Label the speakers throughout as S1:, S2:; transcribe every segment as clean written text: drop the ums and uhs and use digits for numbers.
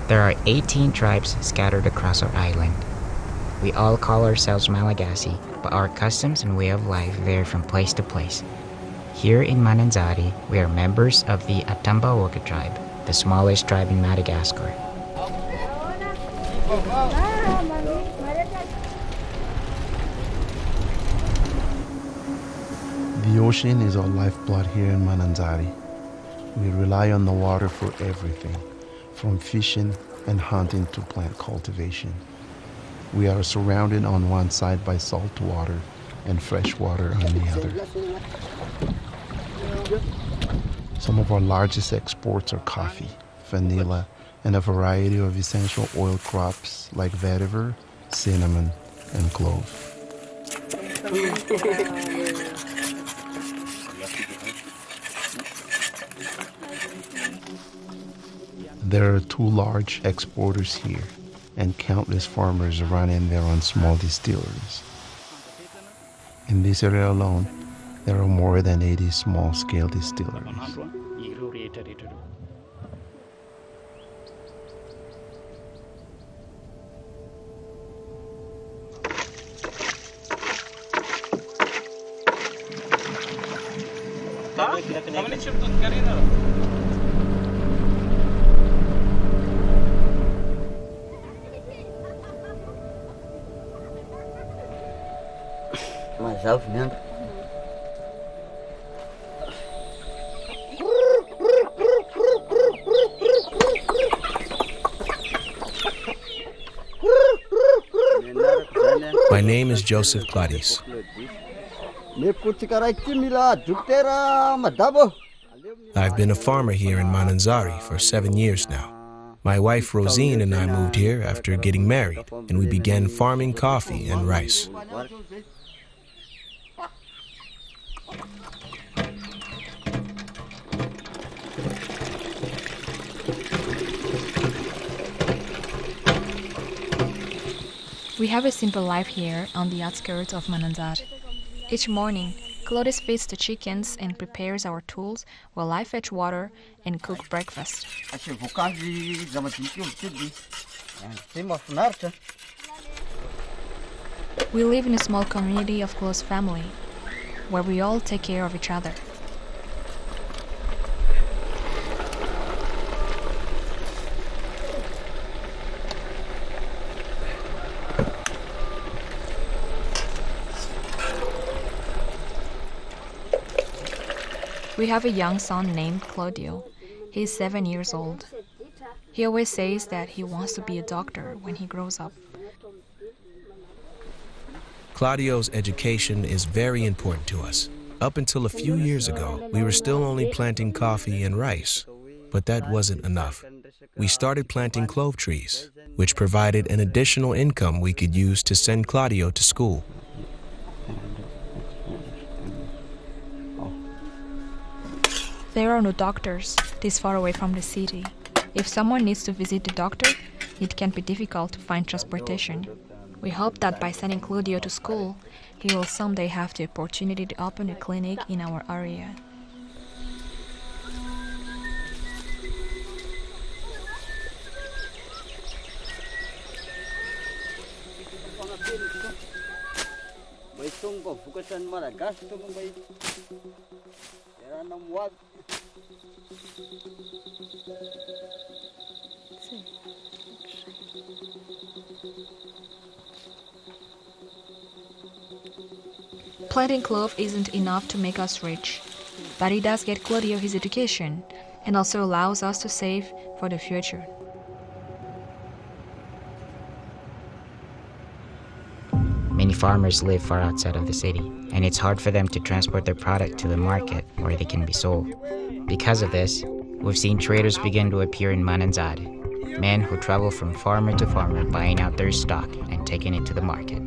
S1: There are 18 tribes scattered across our island. We all call ourselves Malagasy, but our customs and way of life vary from place to place. Here in Mananzari, we are members of the Atambaoka tribe, the smallest tribe in Madagascar.
S2: The ocean is our lifeblood here in Mananzari. We rely on the water for everything, from fishing and hunting to plant cultivation. We are surrounded on one side by salt water and fresh water on the other. Some of our largest exports are coffee, vanilla, and a variety of essential oil crops like vetiver, cinnamon, and clove. There are 2 large exporters here, and countless farmers running their own small distilleries. In this area alone, there are more than 80 small-scale distilleries.
S3: Myself, man.
S4: My name is Joseph Claudius. I've been a farmer here in Mananzari for 7 years now. My wife Rosine and I moved here after getting married, and we began farming coffee and rice.
S5: We have a simple life here on the outskirts of Mananzari. Each morning, Claudius feeds the chickens and prepares our tools while I fetch water and cook breakfast. We live in a small community of close family, where we all take care of each other. We have a young son named Claudio. He's 7 years old. He always says that he wants to be a doctor when he grows up.
S4: Claudio's education is very important to us. Up until a few years ago, we were still only planting coffee and rice, but that wasn't enough. We started planting clove trees, which provided an additional income we could use to send Claudio to school.
S5: There are no doctors this far away from the city. If someone needs to visit the doctor, it can be difficult to find transportation. We hope that by sending Claudio to school, he will someday have the opportunity to open a clinic in our area. Planting clove isn't enough to make us rich, but it does get Claudio his education and also allows us to save for the future.
S1: Many farmers live far outside of the city, and it's hard for them to transport their product to the market where they can be sold. Because of this, we've seen traders begin to appear in Mananzari, men who travel from farmer to farmer buying out their stock and taking it to the market.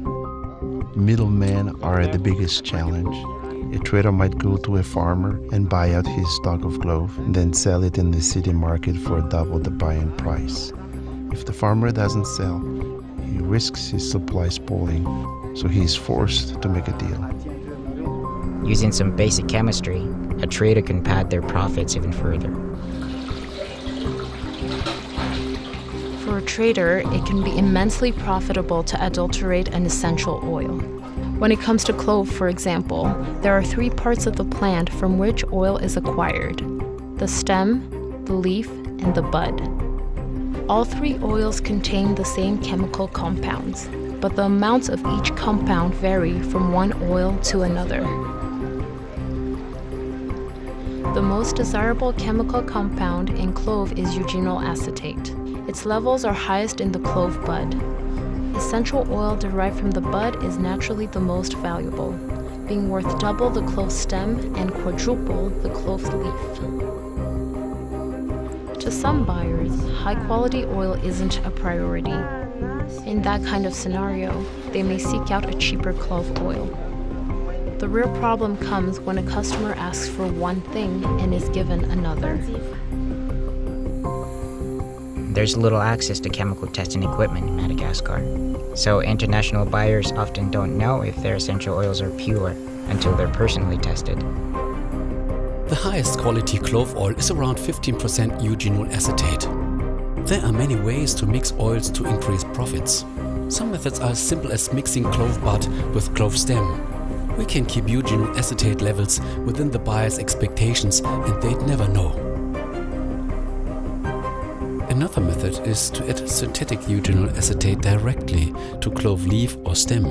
S2: Middlemen are the biggest challenge. A trader might go to a farmer and buy out his stock of clove, and then sell it in the city market for double the buying price. If the farmer doesn't sell, he risks his supply spoiling, so he is forced to make a deal.
S1: Using some basic chemistry, a trader can pad their profits even further.
S3: trader, it can be immensely profitable to adulterate an essential oil. When it comes to clove, for example, there are 3 parts of the plant from which oil is acquired: the stem, the leaf, and the bud. All 3 oils contain the same chemical compounds, but the amounts of each compound vary from one oil to another. The most desirable chemical compound in clove is eugenyl acetate. Its levels are highest in the clove bud. Essential oil derived from the bud is naturally the most valuable, being worth double the clove stem and quadruple the clove leaf. To some buyers, high-quality oil isn't a priority. In that kind of scenario, they may seek out a cheaper clove oil. The real problem comes when a customer asks for one thing and is given another.
S1: There's little access to chemical testing equipment in Madagascar, so international buyers often don't know if their essential oils are pure until they're personally tested.
S6: The highest quality clove oil is around 15% eugenyl acetate. There are many ways to mix oils to increase profits. Some methods are as simple as mixing clove bud with clove stem. We can keep eugenyl acetate levels within the buyer's expectations and they'd never know. Another method is to add synthetic eugenyl acetate directly to clove leaf or stem.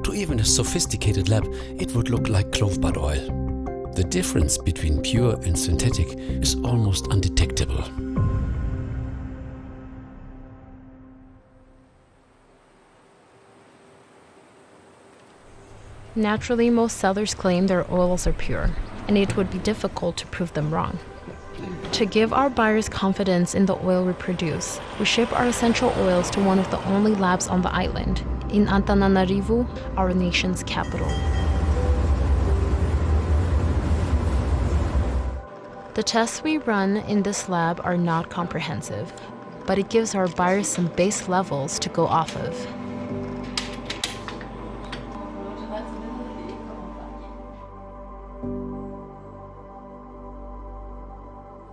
S6: To even a sophisticated lab, it would look like clove bud oil. The difference between pure and synthetic is almost undetectable.
S3: Naturally, most sellers claim their oils are pure, and it would be difficult to prove them wrong. To give our buyers confidence in the oil we produce, we ship our essential oils to one of the only labs on the island, in Antananarivo, our nation's capital. The tests we run in this lab are not comprehensive, but it gives our buyers some base levels to go off of.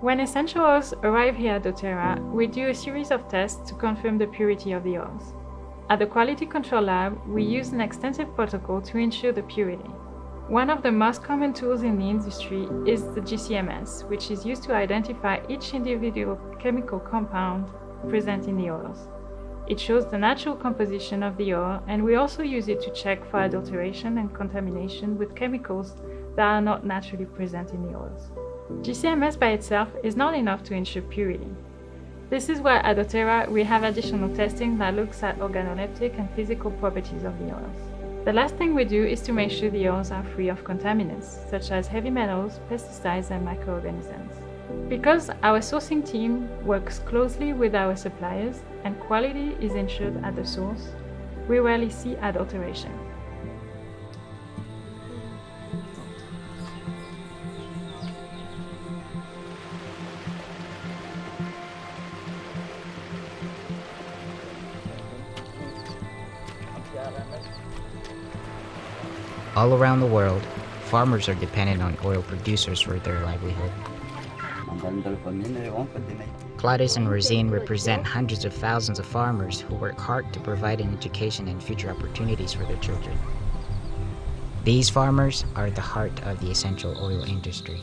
S7: When essential oils arrive here at doTERRA, we do a series of tests to confirm the purity of the oils. At the Quality Control Lab, we use an extensive protocol to ensure the purity. One of the most common tools in the industry is the GCMS, which is used to identify each individual chemical compound present in the oils. It shows the natural composition of the oil, and we also use it to check for adulteration and contamination with chemicals that are not naturally present in the oils. GCMS by itself is not enough to ensure purity. This is why at doTERRA we have additional testing that looks at organoleptic and physical properties of the oils. The last thing we do is to make sure the oils are free of contaminants, such as heavy metals, pesticides, and microorganisms. Because our sourcing team works closely with our suppliers and quality is ensured at the source, we rarely see adulteration.
S1: All around the world, farmers are dependent on oil producers for their livelihood. Gladys and Rosine represent hundreds of thousands of farmers who work hard to provide an education and future opportunities for their children. These farmers are the heart of the essential oil industry.